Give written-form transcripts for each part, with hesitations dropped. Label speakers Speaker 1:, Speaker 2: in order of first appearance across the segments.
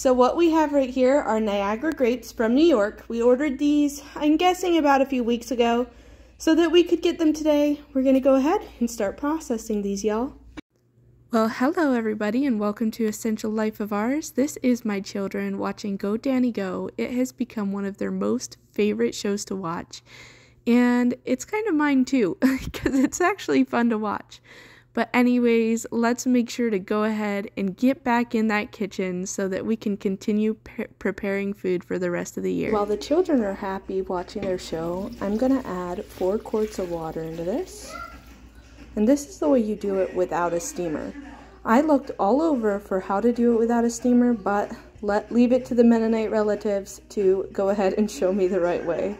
Speaker 1: So what we have right here are Niagara grapes from New York. We ordered these, I'm guessing about a few weeks ago, so that we could get them today. We're gonna go ahead and start processing these, y'all. Well, hello everybody and welcome to Essential Life of Ours. This is my children watching Go Danny Go. It has become one of their most favorite shows to watch. And it's kind of mine too, because it's actually fun to watch. But anyways, let's make sure to go ahead and get back in that kitchen so that we can continue preparing food for the rest of the year. While the children are happy watching their show, I'm going to add 4 quarts of water into this. And this is the way you do it without a steamer. I looked all over for how to do it without a steamer, but leave it to the Mennonite relatives to go ahead and show me the right way.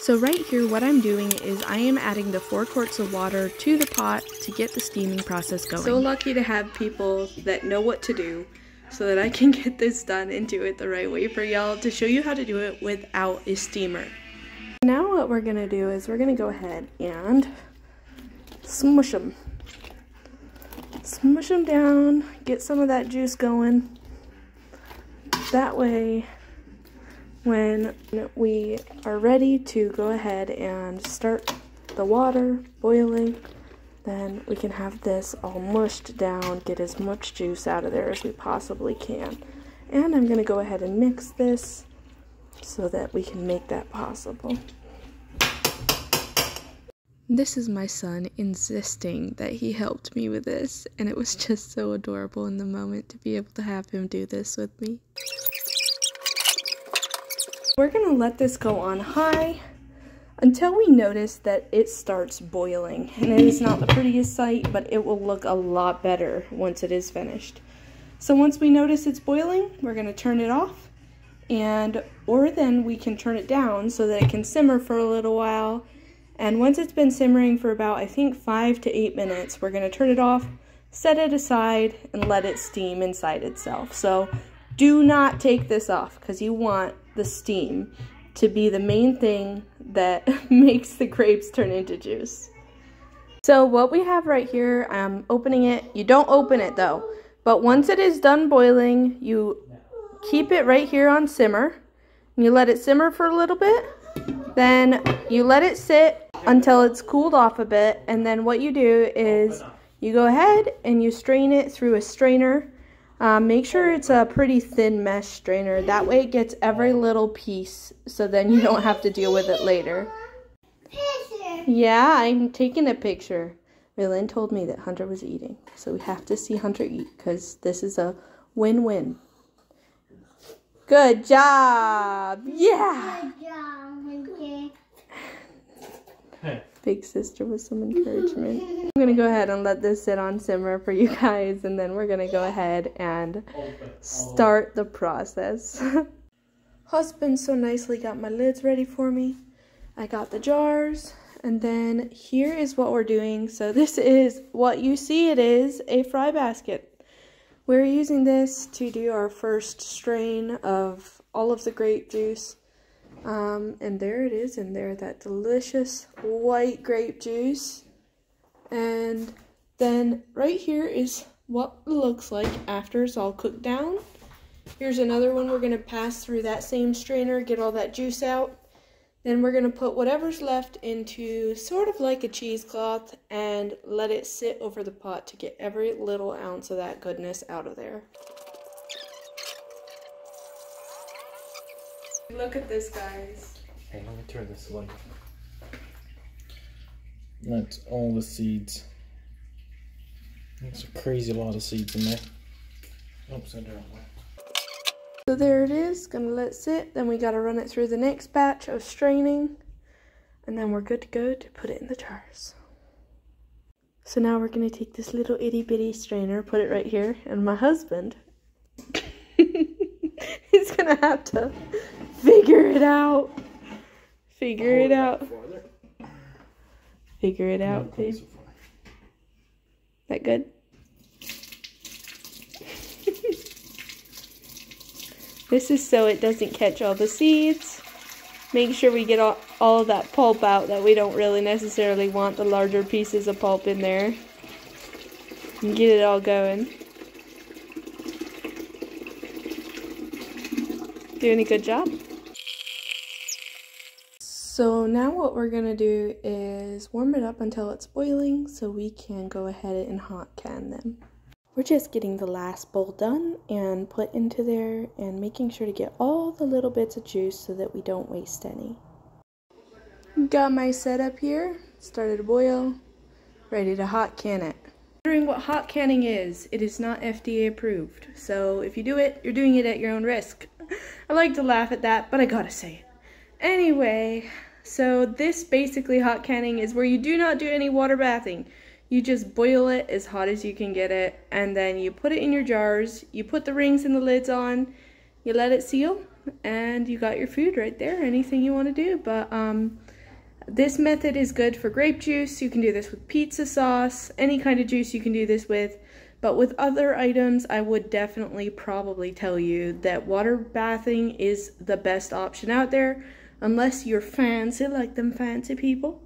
Speaker 1: So right here, what I'm doing is I am adding the 4 quarts of water to the pot to get the steaming process going. So lucky to have people that know what to do so that I can get this done and do it the right way for y'all to show you how to do it without a steamer. Now what we're going to do is we're going to go ahead and smush them. Smush them down, get some of that juice going. That way, when we are ready to go ahead and start the water boiling, then we can have this all mushed down, get as much juice out of there as we possibly can. And I'm going to go ahead and mix this so that we can make that possible. This is my son insisting that he helped me with this, and it was just so adorable in the moment to be able to have him do this with me. We're going to let this go on high until we notice that it starts boiling. And it is not the prettiest sight, but it will look a lot better once it is finished. So once we notice it's boiling, we're going to turn it off, or then we can turn it down so that it can simmer for a little while. And once it's been simmering for about, I think, 5 to 8 minutes, we're going to turn it off, set it aside, and let it steam inside itself. So do not take this off because you want the steam to be the main thing that makes the grapes turn into juice. So what we have right here, I'm opening it. You don't open it though, but once it is done boiling, you keep it right here on simmer. And you let it simmer for a little bit. Then you let it sit until it's cooled off a bit, and then what you do is you go ahead and you strain it through a strainer. Make sure it's a pretty thin mesh strainer. That way it gets every little piece, so then you don't have to deal with it later. Yeah, I'm taking a picture. Raylan told me that Hunter was eating, so we have to see Hunter eat because this is a win-win. Good job! Yeah! Good job, Hunter. Big sister with some encouragement. I'm going to go ahead and let this sit on simmer for you guys, and then we're going to go ahead and start the process. Husband so nicely got my lids ready for me. I got the jars, and then here is what we're doing. So this is what you see, it is a fry basket. We're using this to do our first strain of all of the grape juice. And there it is in there, that delicious white grape juice. And then right here is what it looks like after it's all cooked down. Here's another one we're going to pass through that same strainer, get all that juice out. Then we're going to put whatever's left into sort of like a cheesecloth and let it sit over the pot to get every little ounce of that goodness out of there. Look at this, guys.
Speaker 2: Hey, let me turn this one. That's all the seeds. That's a crazy lot of seeds in there. Upside down.
Speaker 1: So there it is, gonna let it sit. Then we gotta run it through the next batch of straining. And then we're good to go to put it in the jars. So now we're gonna take this little itty bitty strainer, put it right here, and my husband, he's gonna have to figure it out. Figure it out. Figure it out, babe. That good? This is so it doesn't catch all the seeds. Make sure we get all of that pulp out that we don't really necessarily want the larger pieces of pulp in there. And get it all going. Doing a good job. So now what we're gonna do is warm it up until it's boiling so we can go ahead and hot can them. We're just getting the last bowl done and put into there and making sure to get all the little bits of juice so that we don't waste any. Got my setup here, started to boil, ready to hot can it. Wondering what hot canning is, it is not FDA approved. So if you do it, you're doing it at your own risk. I like to laugh at that, but I gotta say it. Anyway, so this basically hot canning is where you do not do any water bathing. You just boil it as hot as you can get it, and then you put it in your jars, you put the rings and the lids on, you let it seal, and you got your food right there, anything you want to do. But this method is good for grape juice. You can do this with pizza sauce, any kind of juice you can do this with. But with other items, I would definitely probably tell you that water bathing is the best option out there. Unless you're fancy like them fancy people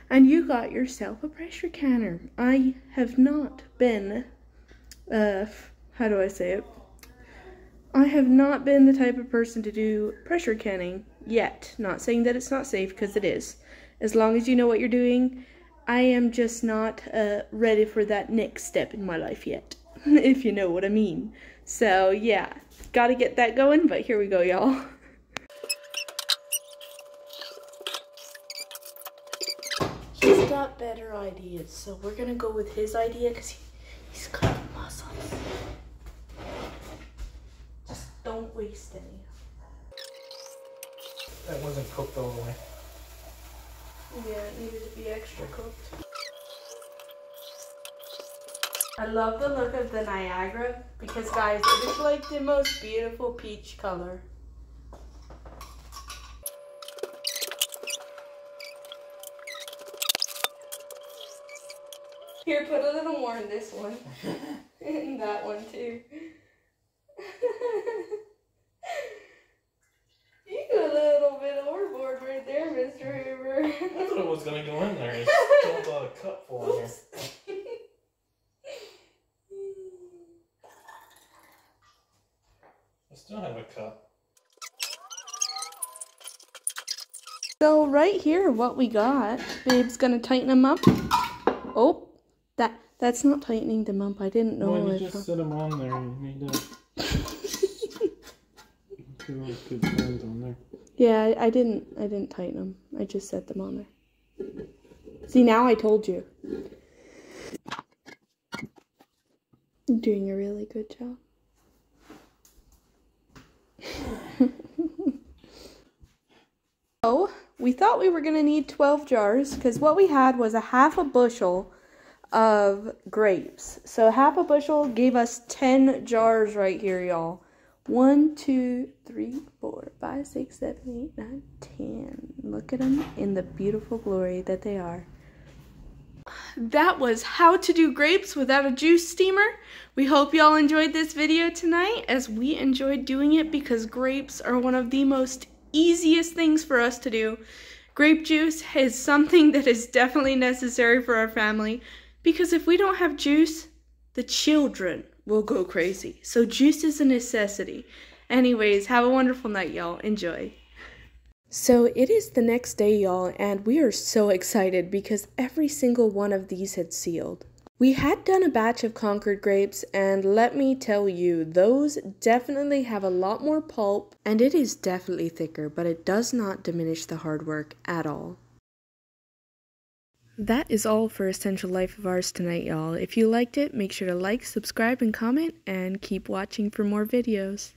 Speaker 1: and you got yourself a pressure canner. I have not been, how do I say it? I have not been the type of person to do pressure canning yet. Not saying that it's not safe, because it is. As long as you know what you're doing, I am just not ready for that next step in my life yet, if you know what I mean. So yeah, gotta get that going, but here we go, y'all. He's got better ideas, so we're gonna go with his idea because he's got muscles. Just don't waste any.
Speaker 2: That wasn't cooked all the way.
Speaker 1: Yeah, it needed to be extra cooked. I love the look of the Niagara because, guys, it is like the most beautiful peach color. Here, put a little more in this one. And that one too. You go a little bit overboard right there, Mr. Hoover.
Speaker 2: I thought it was going to go in there. It's still got a cup full in here. I still have a cup.
Speaker 1: So right here, what we got, babe's gonna tighten them up. Oh, that's not tightening them up. I didn't know.
Speaker 2: Well, you just set them on there. You need to put all the good pads on there.
Speaker 1: Yeah, I didn't tighten them. I just set them on there. See, now I told you. You're doing a really good job. So, we thought we were going to need 12 jars because what we had was a half a bushel of grapes. So half a bushel gave us 10 jars right here, y'all. 1, 2, 3, 4, 5, 6, 7, 8, 9, 10. Look at them in the beautiful glory that they are. That was how to do grapes without a juice steamer. We hope y'all enjoyed this video tonight as we enjoyed doing it because grapes are one of the most easiest things for us to do. Grape juice is something that is definitely necessary for our family because if we don't have juice, the children will go crazy. So juice is a necessity. Anyways, have a wonderful night, y'all. Enjoy. So it is the next day, y'all, and we are so excited because every single one of these had sealed. We had done a batch of Concord grapes, and let me tell you, those definitely have a lot more pulp, and it is definitely thicker, but it does not diminish the hard work at all. That is all for Essential Life of Ours tonight, y'all. If you liked it, make sure to like, subscribe, and comment, and keep watching for more videos.